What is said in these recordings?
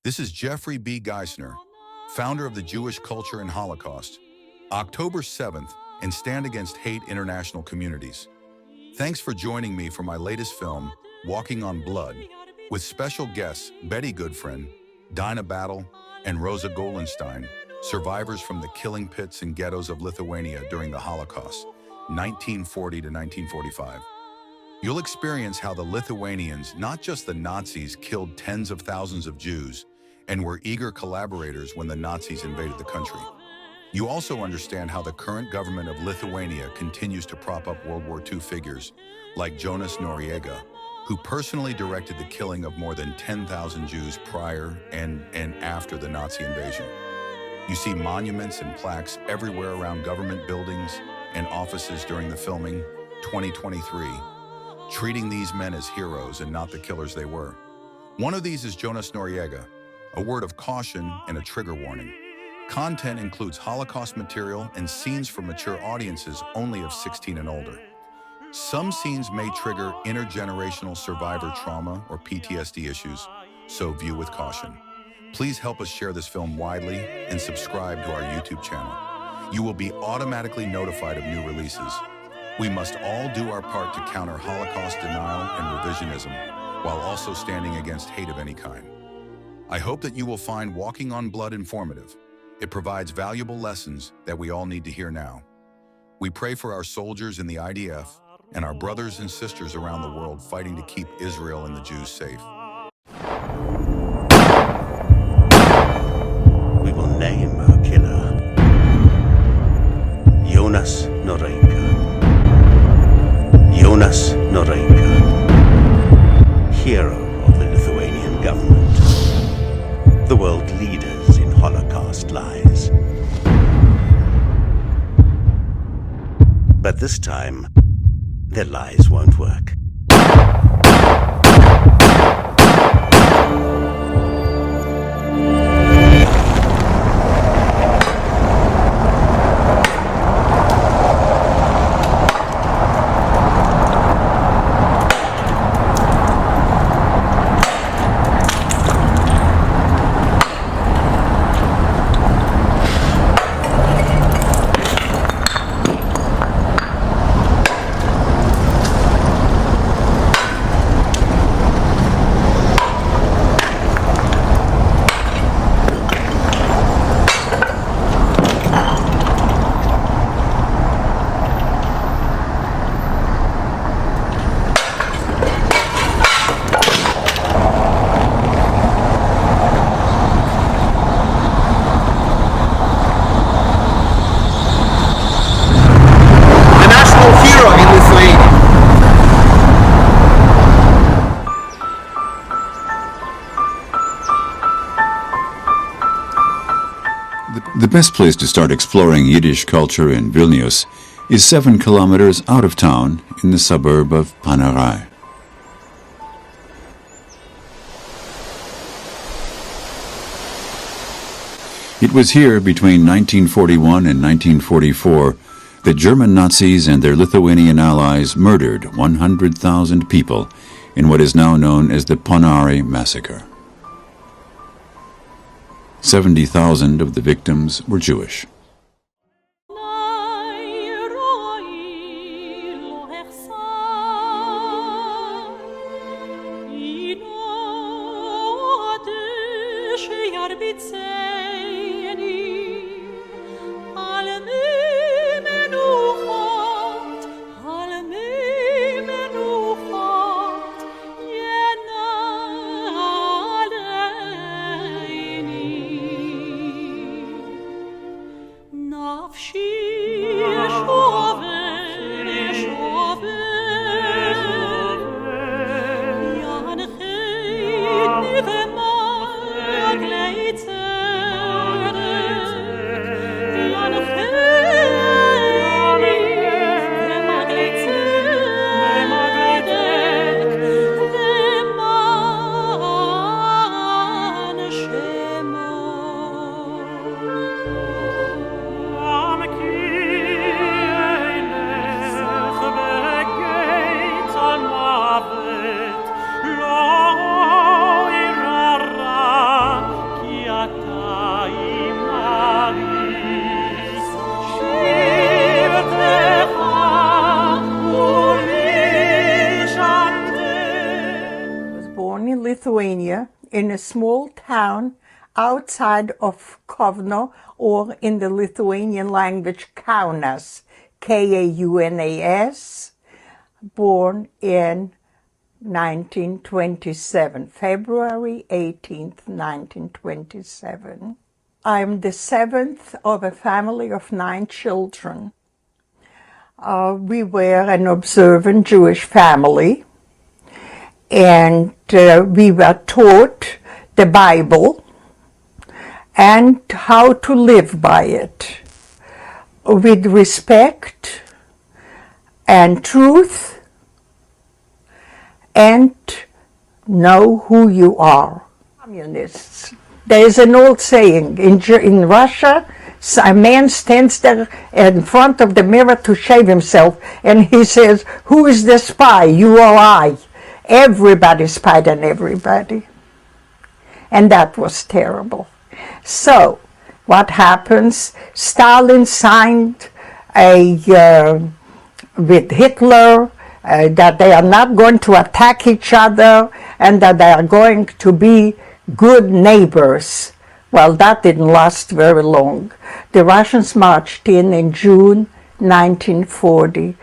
This is Jeffrey B. Geisner, founder of the Jewish Culture and Holocaust, October 7th, and Stand Against Hate International Communities. Thanks for joining me for my latest film, Walking on Blood, with special guests Betty Goodfriend, Dinah Battle, and Rosa Golenstein, survivors from the killing pits and ghettos of Lithuania during the Holocaust, 1940 to 1945. You'll experience how the Lithuanians, not just the Nazis, killed tens of thousands of Jews and were eager collaborators when the Nazis invaded the country. You also understand how the current government of Lithuania continues to prop up World War II figures like Jonas Noriega, who personally directed the killing of more than 10,000 Jews prior and after the Nazi invasion. You see monuments and plaques everywhere around government buildings and offices during the filming, 2023, treating these men as heroes and not the killers they were. One of these is Jonas Noriega, a word of caution and a trigger warning. Content includes Holocaust material and scenes for mature audiences only of 16 and older. Some scenes may trigger intergenerational survivor trauma or PTSD issues, so view with caution. Please help us share this film widely and subscribe to our YouTube channel. You will be automatically notified of new releases. We must all do our part to counter Holocaust denial and revisionism, while also standing against hate of any kind. I hope that you will find Walking on Blood informative. It provides valuable lessons that we all need to hear now. We pray for our soldiers in the IDF and our brothers and sisters around the world fighting to keep Israel and the Jews safe. We will name our killer Jonas Noriega. Jonas Noriega, hero of the Lithuanian government, the world leaders in Holocaust lies. But this time, their lies won't work. The best place to start exploring Yiddish culture in Vilnius is 7 kilometers out of town in the suburb of Panarai. It was here between 1941 and 1944 that German Nazis and their Lithuanian allies murdered 100,000 people in what is now known as the Panarai Massacre. 70,000 of the victims were Jewish. Later in a small town outside of Kovno, or in the Lithuanian language, Kaunas, Kaunas, born in 1927, February 18th, 1927. I'm the seventh of a family of 9 children. We were an observant Jewish family, and we were taught the Bible and how to live by it with respect and truth, and know who you are. Communists. There is an old saying in Russia, a man stands there in front of the mirror to shave himself, and he says, "Who is the spy, you or I?" Everybody spied on everybody. And that was terrible. So, what happens? Stalin signed with Hitler that they are not going to attack each other and that they are going to be good neighbors. Well, that didn't last very long. The Russians marched in June 1940.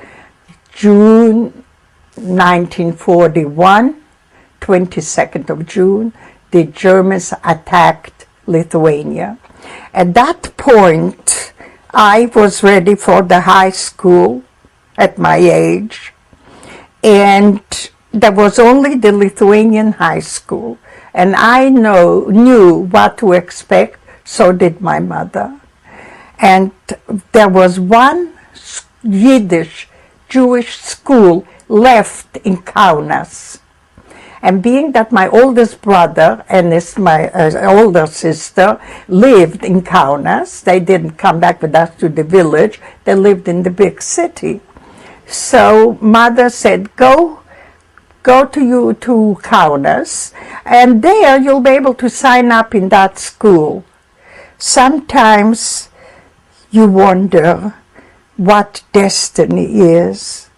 June 1941, 22nd of June, the Germans attacked Lithuania. At that point, I was ready for the high school at my age, and there was only the Lithuanian high school, and I knew what to expect, so did my mother. And there was one Yiddish Jewish school left in Kaunas. And being that my oldest brother and my older sister lived in Kaunas, they didn't come back with us to the village, they lived in the big city. So mother said, go to Kaunas, and there you'll be able to sign up in that school. Sometimes you wonder what destiny is.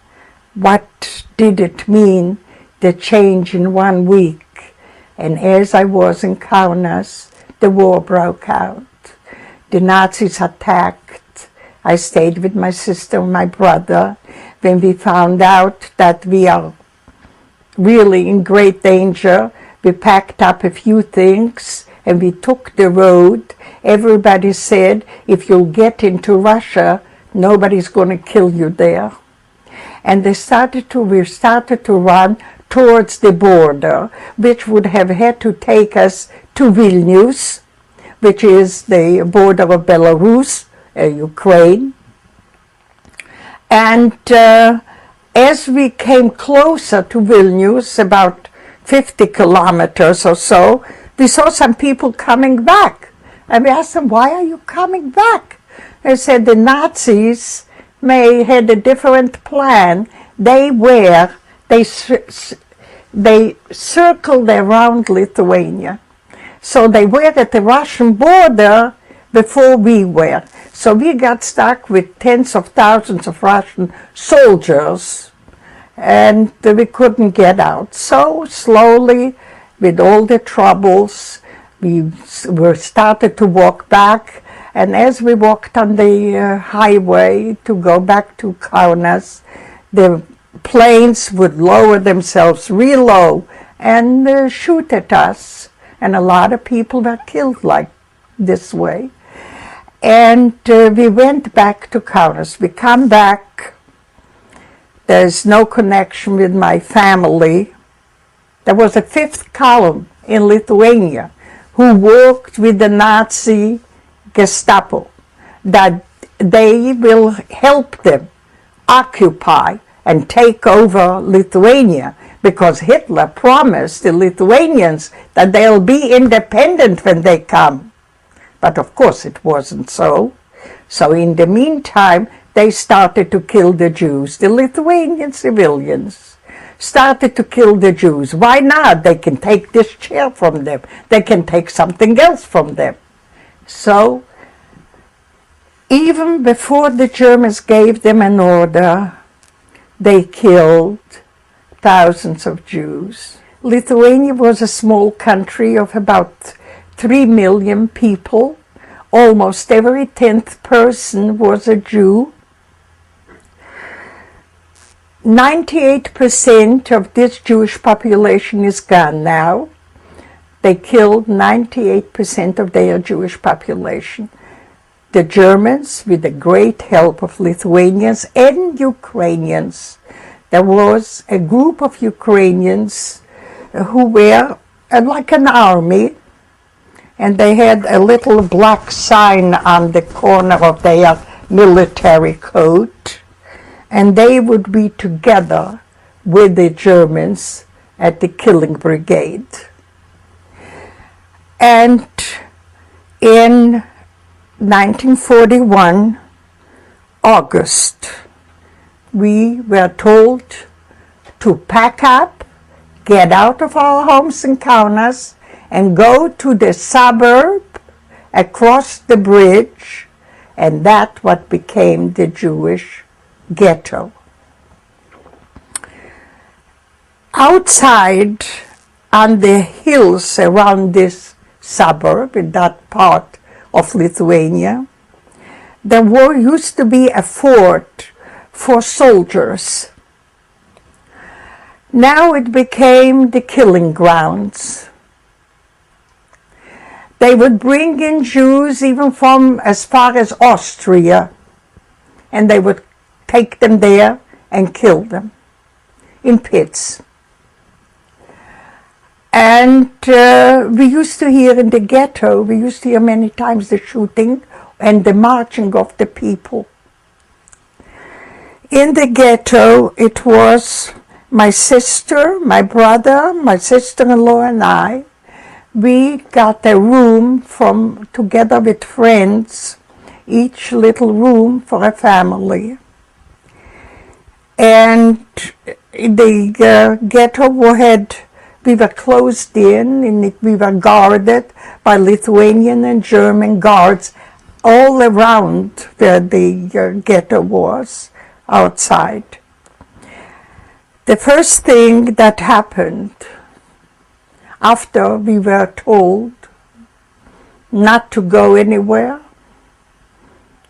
What did it mean, the change in 1 week? And as I was in Kaunas, the war broke out. The Nazis attacked. I stayed with my sister and my brother. When we found out that we are really in great danger, we packed up a few things and we took the road. Everybody said, if you'll get into Russia, nobody's going to kill you there. And we started to run towards the border, which would have had to take us to Vilnius, which is the border of Belarus, Ukraine. And as we came closer to Vilnius, about 50 kilometers or so, we saw some people coming back. And we asked them, why are you coming back? They said the Nazis had a different plan. They circled around Lithuania. So they were at the Russian border before we were. So we got stuck with tens of thousands of Russian soldiers, and we couldn't get out. So slowly, with all the troubles, we started to walk back. And as we walked on the highway to go back to Kaunas, the planes would lower themselves real low and shoot at us. And a lot of people were killed like this way. And we went back to Kaunas. We come back. There's no connection with my family. There was a 5th column in Lithuania who worked with the Nazi Gestapo, that they will help them occupy and take over Lithuania, because Hitler promised the Lithuanians that they'll be independent when they come. But of course it wasn't so. So in the meantime, they started to kill the Jews. The Lithuanian civilians started to kill the Jews. Why not? They can take this chair from them. They can take something else from them. So, even before the Germans gave them an order, they killed thousands of Jews. Lithuania was a small country of about 3 million people. Almost every 10th person was a Jew. 98% of this Jewish population is gone now. They killed 98% of their Jewish population. The Germans, with the great help of Lithuanians and Ukrainians, there was a group of Ukrainians who were like an army, and they had a little black sign on the corner of their military coat, and they would be together with the Germans at the killing brigade. And in 1941, August, we were told to pack up, get out of our homes in Kaunas, and go to the suburb across the bridge, and that's what became the Jewish ghetto. Outside, on the hills around this suburb, in that part of Lithuania, there used to be a fort for soldiers. Now it became the killing grounds. They would bring in Jews even from as far as Austria, and they would take them there and kill them in pits. And we used to hear in the ghetto, we used to hear many times the shooting and the marching of the people. In the ghetto, it was my sister, my brother, my sister-in-law and I. We got a room together with friends, each little room for a family. And the ghetto we were closed in, and we were guarded by Lithuanian and German guards all around where the ghetto was, outside. The first thing that happened after we were told not to go anywhere,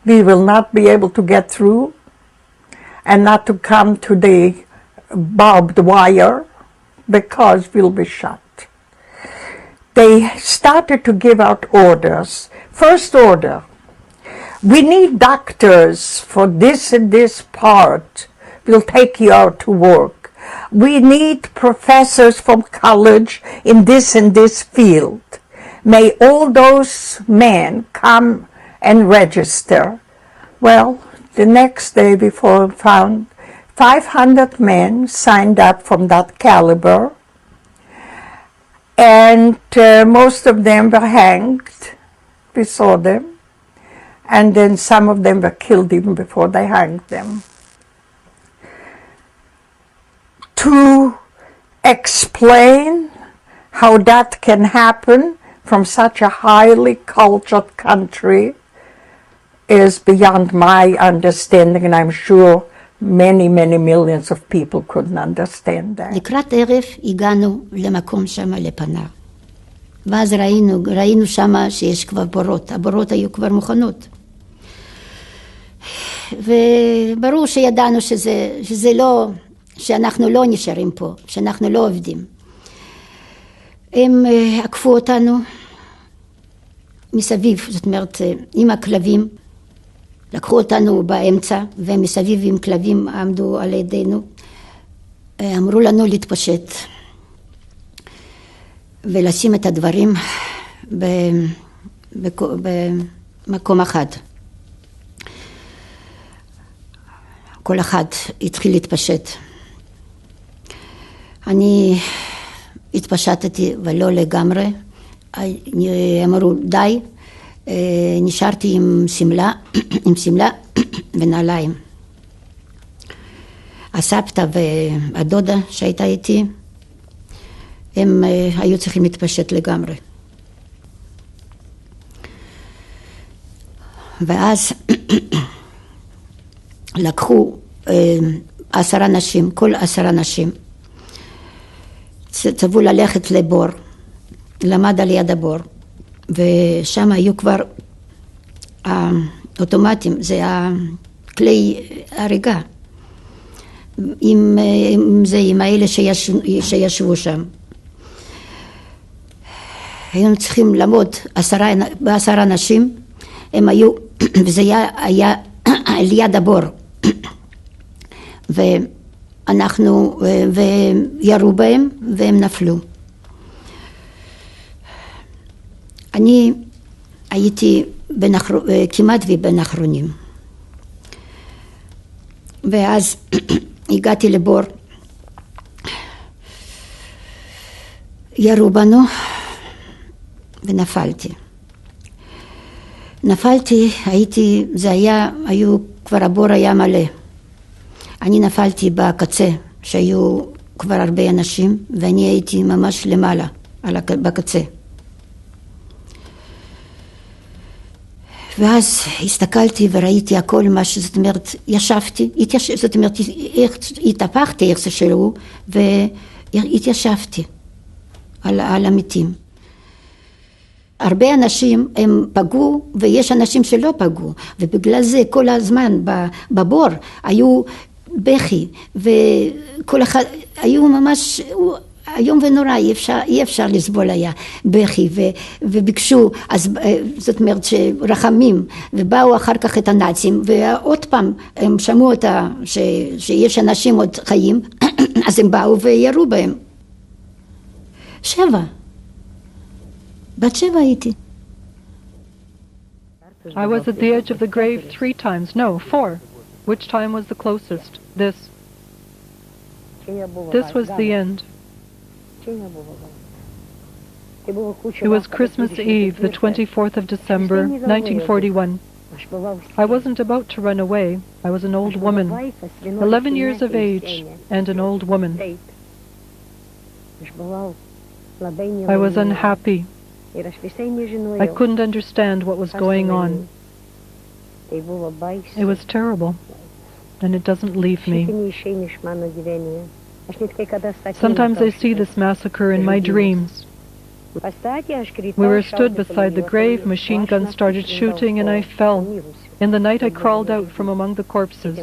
we will not be able to get through, and not to come to the barbed wire because we'll be shot. They started to give out orders. First order: we need doctors for this and this part. We'll take you out to work. We need professors from college in this and this field. May all those men come and register. Well, the next day we found 500 men signed up from that caliber, and most of them were hanged. We saw them, and then some of them were killed even before they hanged them. To explain how that can happen from such a highly cultured country is beyond my understanding, and I'm sure many millions of people couldn't understand that. לקראת ערב הגענו למקום שם לפנר. ואז ראינו שם שיש כבר בורות. הבורות היו כבר מוכנות. וברור שידענו שזה לא, שאנחנו לא נשארים פה, שאנחנו לא עובדים. הם עקפו אותנו מסביב, זאת אומרת, עם הכלבים. לקחו אותנו באמצע, ומסביב עם כלבים עמדו על ידינו. אמרו לנו להתפשט ולשים את הדברים במקום אחד. כל אחד התחיל להתפשט. אני התפשטתי ולא לגמרי. אמרו די. נשארתי עם שמלה ונעליים. הסבתא והדודה שהייתה איתי, הם היו צריכים להתפשט לגמרי. ואז לקחו 10 נשים, כל 10 נשים, ציוו ללכת לבור, למד על יד הבור, ושם היו כבר האוטומטים, זה הכלי הריגה, עם האלה שישבו שם. היינו צריכים לעמוד 10 אנשים, הם היו, וזה היה על יד הבור, ואנחנו, וירו בהם, והם נפלו. אני הייתי כמעט בין האחרונים. ואז הגעתי לבור, ירו בנו, ונפלתי. כבר הבור היה מלא. אני נפלתי בקצה, שהיו כבר הרבה אנשים, ואני הייתי ממש למעלה, בקצה. ואז הסתכלתי וראיתי הכל, זאת אומרת, ישבתי, זאת אומרת, התהפכתי איך שלו, והתיישבתי על המתים. הרבה אנשים הם פגעו, ויש אנשים שלא פגעו, ובגלל זה כל הזמן בבור היו בכי, וכל אחד, היו ממש איום ונורא, אי אפשר לסבול היה בכי, וביקשו, אז זאת אומרת שרחמים, ובאו אחר כך את הנאצים, ועוד פעם הם שמעו שיש אנשים עוד חיים, אז הם באו וירו בהם. 7. בת 7 הייתי. I was at the edge of the grave 3 times, no, 4. Which time was the closest? This. This was the end. It was Christmas Eve, the 24th of December, 1941. I wasn't about to run away. I was an old woman, 11 years of age, and an old woman. I was unhappy. I couldn't understand what was going on. It was terrible, and it doesn't leave me. Sometimes I see this massacre in my dreams. We were stood beside the grave, machine guns started shooting, and I fell. In the night I crawled out from among the corpses.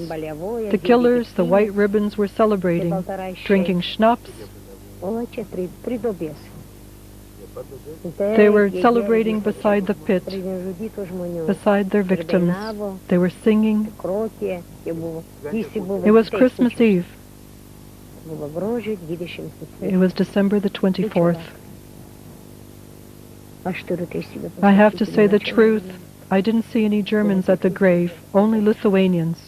The killers, the white ribbons, were celebrating, drinking schnapps. They were celebrating beside the pit, beside their victims. They were singing. It was Christmas Eve. It was December the 24th. I have to say the truth. I didn't see any Germans at the grave, only Lithuanians.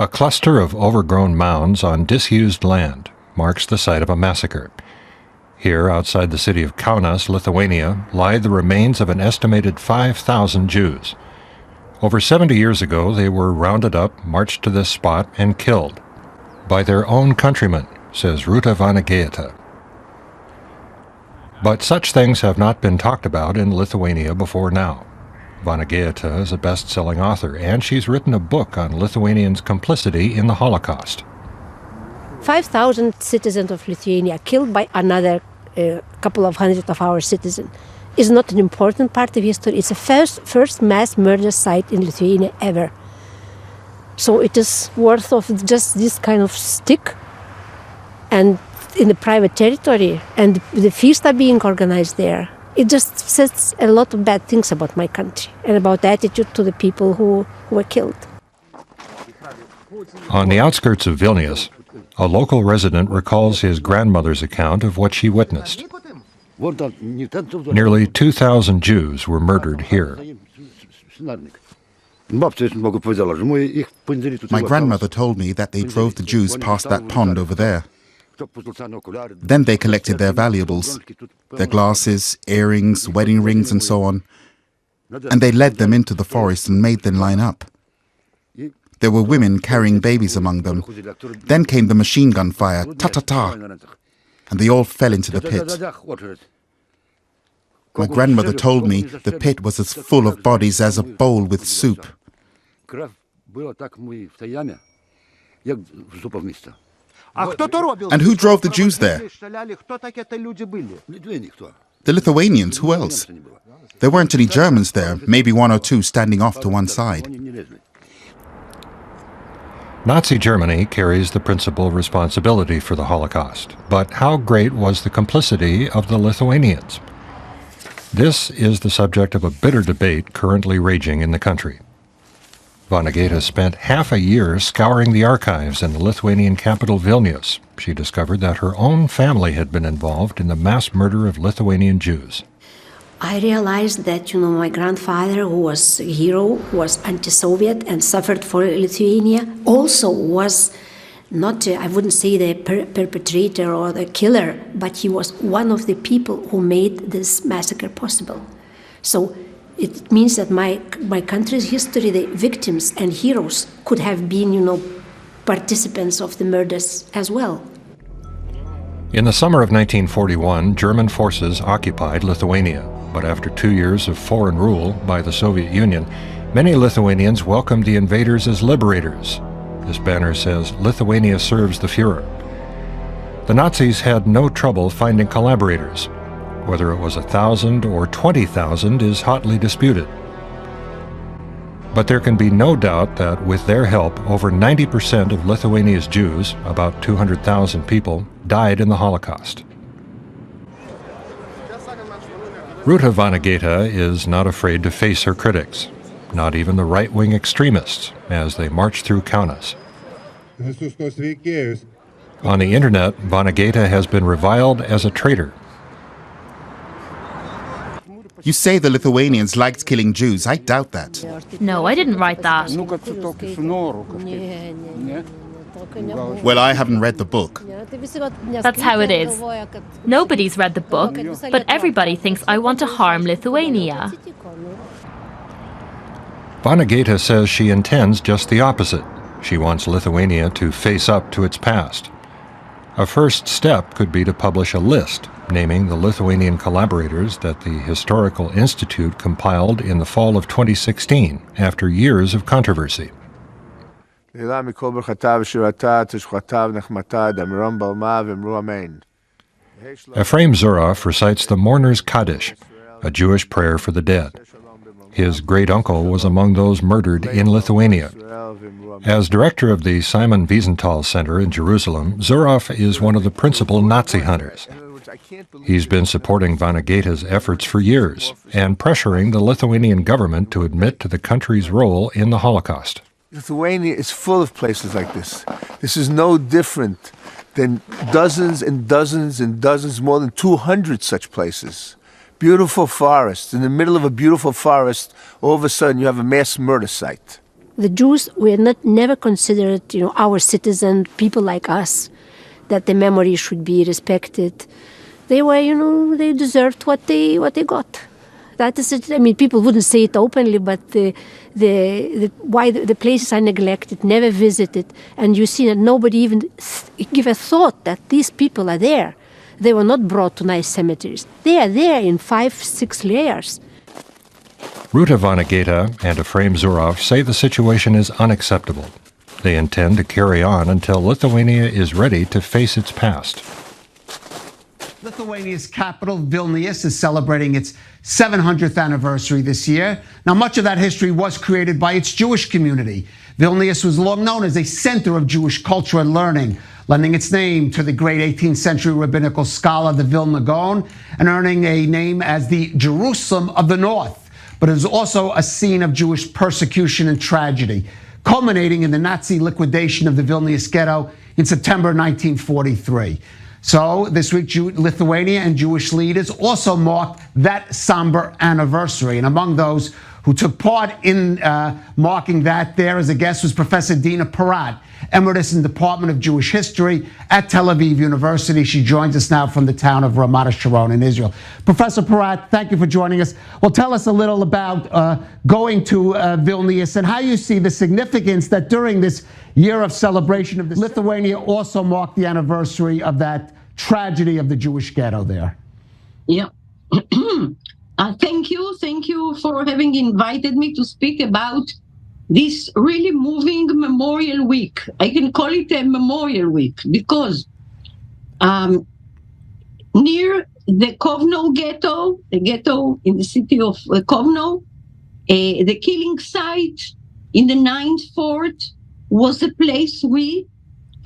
A cluster of overgrown mounds on disused land marks the site of a massacre. Here, outside the city of Kaunas, Lithuania, lie the remains of an estimated 5,000 Jews. Over 70 years ago, they were rounded up, marched to this spot, and killed by their own countrymen, says Ruta Vanageita. But such things have not been talked about in Lithuania before now. Vanageita is a best-selling author, and she's written a book on Lithuanians' complicity in the Holocaust. 5,000 citizens of Lithuania killed by another couple of hundred of our citizens is not an important part of history. It's the first mass murder site in Lithuania ever. So it is worth of just this kind of stick and in the private territory, and the feasts are being organized there. It just says a lot of bad things about my country and about the attitude to the people who were killed. On the outskirts of Vilnius, a local resident recalls his grandmother's account of what she witnessed. Nearly 2,000 Jews were murdered here. My grandmother told me that they drove the Jews past that pond over there. Then they collected their valuables, their glasses, earrings, wedding rings, and so on, and they led them into the forest and made them line up. There were women carrying babies among them. Then came the machine gun fire, ta-ta-ta, and they all fell into the pit. My grandmother told me the pit was as full of bodies as a bowl with soup. And who drove the Jews there? The Lithuanians, who else? There weren't any Germans there, maybe one or two standing off to one side. Nazi Germany carries the principal responsibility for the Holocaust, but how great was the complicity of the Lithuanians? This is the subject of a bitter debate currently raging in the country. Vanageta spent half a year scouring the archives in the Lithuanian capital Vilnius. She discovered that her own family had been involved in the mass murder of Lithuanian Jews. I realized that, my grandfather, who was a hero, was anti-Soviet and suffered for Lithuania, also was not, I wouldn't say the perpetrator or the killer, but he was one of the people who made this massacre possible. So it means that my country's history, the victims and heroes could have been, participants of the murders as well. In the summer of 1941, German forces occupied Lithuania, but after 2 years of foreign rule by the Soviet Union, many Lithuanians welcomed the invaders as liberators. This banner says, "Lithuania serves the Fuhrer." The Nazis had no trouble finding collaborators. Whether it was 1,000 or 20,000 is hotly disputed. But there can be no doubt that with their help, over 90% of Lithuania's Jews, about 200,000 people, died in the Holocaust. Ruta Vanageta is not afraid to face her critics, not even the right-wing extremists, as they march through Kaunas. On the internet, Vanageta has been reviled as a traitor. You say the Lithuanians liked killing Jews. I doubt that. No, I didn't write that. Well, I haven't read the book. That's how it is. Nobody's read the book, but everybody thinks I want to harm Lithuania. Vanageta says she intends just the opposite. She wants Lithuania to face up to its past. A first step could be to publish a list naming the Lithuanian collaborators that the Historical Institute compiled in the fall of 2016 after years of controversy. Ephraim Zurov recites the Mourner's Kaddish, a Jewish prayer for the dead. His great-uncle was among those murdered in Lithuania. As director of the Simon Wiesenthal Center in Jerusalem, Zurov is one of the principal Nazi hunters. He's been supporting Vanageta's efforts for years and pressuring the Lithuanian government to admit to the country's role in the Holocaust. Lithuania is full of places like this. This is no different than dozens and dozens and dozens, more than 200 such places. Beautiful forests. In the middle of a beautiful forest, all of a sudden you have a mass murder site. The Jews were never considered, our citizens, people like us, that the memory should be respected. They were, they deserved what they got. That is it. I mean, people wouldn't say it openly, but why the places are neglected, never visited, and you see that nobody even give a thought that these people are there. They were not brought to nice cemeteries. They are there in 5-6 layers. Ruta Vanageta and Ephraim Zurov say the situation is unacceptable. They intend to carry on until Lithuania is ready to face its past. Lithuania's capital, Vilnius, is celebrating its 700th anniversary this year. Now, much of that history was created by its Jewish community. Vilnius was long known as a center of Jewish culture and learning. lending its name to the great 18th century rabbinical scholar, the Vilna Gaon, and earning a name as the Jerusalem of the North. But it is also a scene of Jewish persecution and tragedy, culminating in the Nazi liquidation of the Vilnius ghetto in September 1943. So this week, Lithuania and Jewish leaders also marked that somber anniversary. And among those who took part in marking that there as a guest was Professor Dina Porat, emeritus in the Department of Jewish History at Tel Aviv University. She joins us now from the town of Ramat Sharon in Israel. Professor Porat, thank you for joining us. Well, tell us a little about going to Vilnius and how you see the significance that during this year of celebration of this, Lithuania also marked the anniversary of that tragedy of the Jewish ghetto there. Yeah. Thank you for having invited me to speak about this really moving Memorial Week. I can call it a Memorial Week because near the Kovno ghetto, the ghetto in the city of Kovno, the killing site in the 9th Fort was a place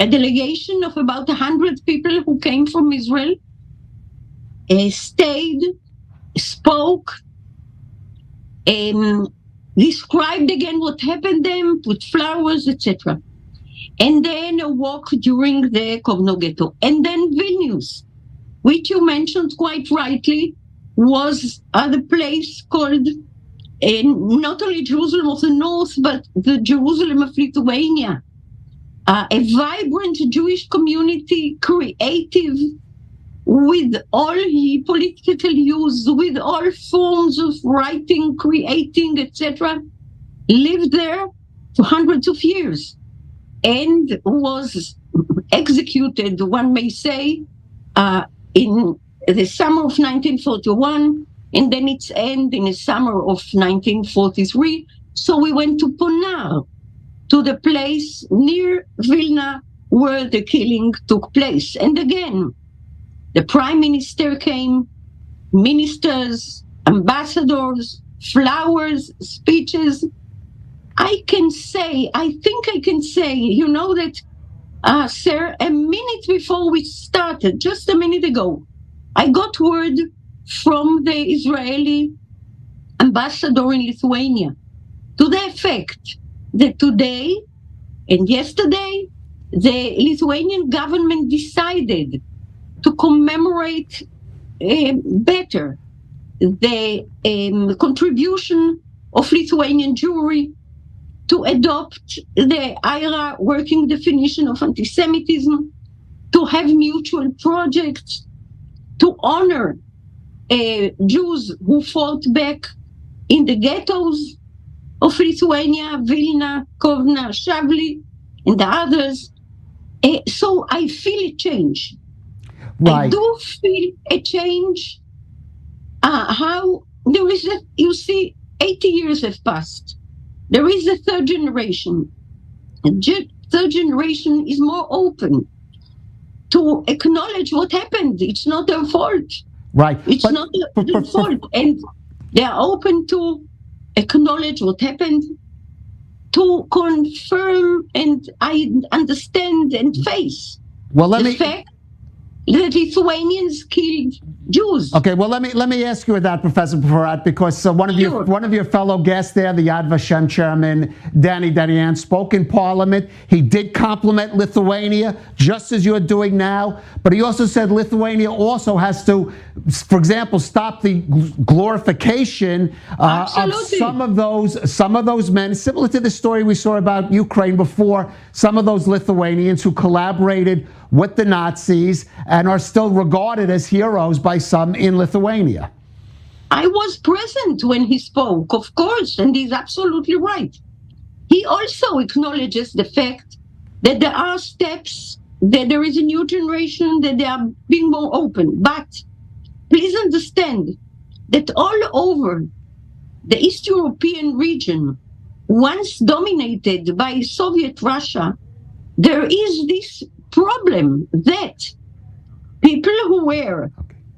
a delegation of about 100 people who came from Israel, stayed, spoke, described again what happened to them, put flowers, etc. And then a walk during the Kovno ghetto. And then Vilnius, which you mentioned quite rightly, was the place called not only Jerusalem of the North, but the Jerusalem of Lithuania. A vibrant Jewish community, creative, with all political use, with all forms of writing, creating, etc., lived there for hundreds of years and was executed, one may say, in the summer of 1941, and then its end in the summer of 1943. So we went to Ponar, to the place near Vilna where the killing took place. And again, the prime minister came, ministers, ambassadors, flowers, speeches. I think I can say, that, sir, a minute before we started, just a minute ago, I got word from the Israeli ambassador in Lithuania to the effect that today and yesterday, the Lithuanian government decided to commemorate better the contribution of Lithuanian Jewry to adopt the IHRA working definition of anti-Semitism, to have mutual projects, to honor Jews who fought back in the ghettos of Lithuania, Vilna, Kovna, Shavli, and the others. So I feel a change. Right. I do feel a change. How there is you see, 80 years have passed. There is a third generation. The third generation is more open to acknowledge what happened. It's not their fault. Right. It's not their fault. And they are open to acknowledge what happened, to confirm and I understand and face the fact that Lithuanians killed Jews. Okay, well, let me ask you that, Professor Porat, because one of your fellow guests there, the Yad Vashem chairman, Danny Darian, spoke in Parliament. He did compliment Lithuania, just as you're doing now, but he also said Lithuania also has to, for example, stop the glorification of some of those men, similar to the story we saw about Ukraine before, some of those Lithuanians who collaborated with the Nazis and are still regarded as heroes by some in Lithuania. I was present when he spoke, of course, and he's absolutely right. He also acknowledges the fact that there are steps, that there is a new generation, that they are being more open. But please understand that all over the East European region, once dominated by Soviet Russia, there is this problem that people who were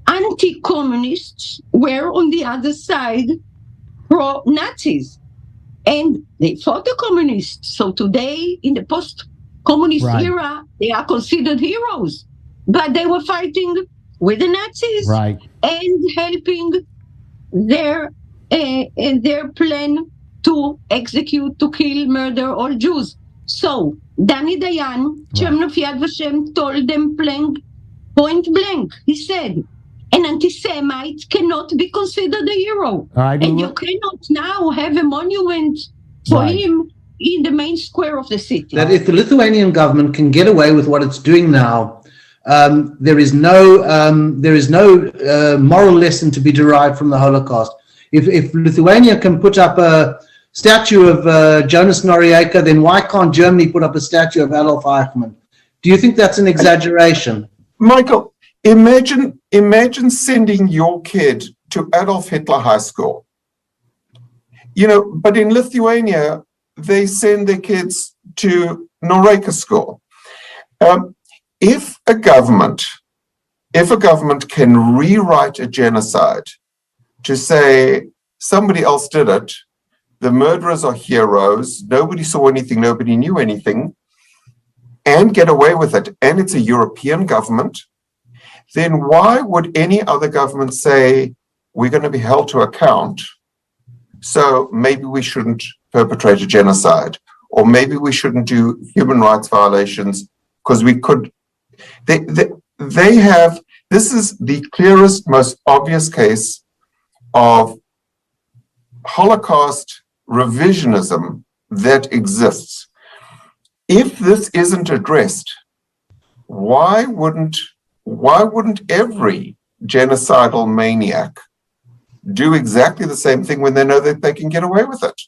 anti-communists were on the other side pro-Nazis. And they fought the communists. So today, in the communist era, they are considered heroes. But they were fighting with the Nazis and helping their plan to execute, to kill, murder all Jews. So Danny Dayan, chairman of Yad Vashem, told them point blank. He said, an anti-Semite cannot be considered a hero. And you cannot now have a monument for him in the main square of the city. That if the Lithuanian government can get away with what it's doing now, there is no moral lesson to be derived from the Holocaust. If Lithuania can put up a statue of Jonas Noriega, then why can't Germany put up a statue of Adolf Eichmann? Do you think that's an exaggeration? Michael, imagine sending your kid to Adolf Hitler High School. But in Lithuania, they send their kids to Noreika School. If a government can rewrite a genocide to say somebody else did it, the murderers are heroes, nobody saw anything, nobody knew anything, and get away with it, and it's a European government, then why would any other government say we're going to be held to account, so maybe we shouldn't perpetrate a genocide, or maybe we shouldn't do human rights violations because we could. They have, this is the clearest, most obvious case of Holocaust revisionism that exists. If this isn't addressed, why wouldn't every genocidal maniac do exactly the same thing when they know that they can get away with it?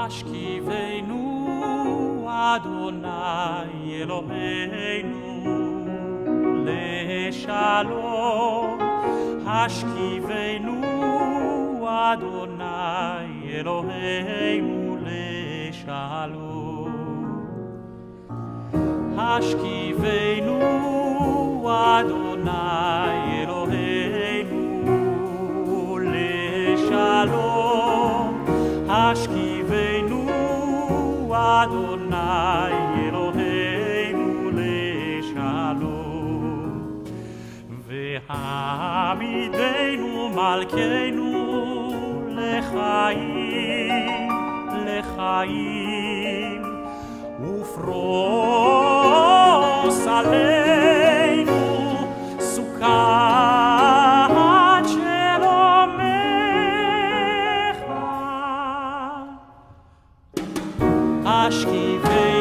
השכיבנו אדוני אלוהינו לשלום, השכיבנו אדוני אלוהינו לשלום, השכיבנו אדוני אלוהינו לשלום, השכיבנו אדוני אלוהינו לשלום, והעמידנו מלכנו לחיים, לחיים, ופרוס עלינו סוכת שלומך, השכיבנו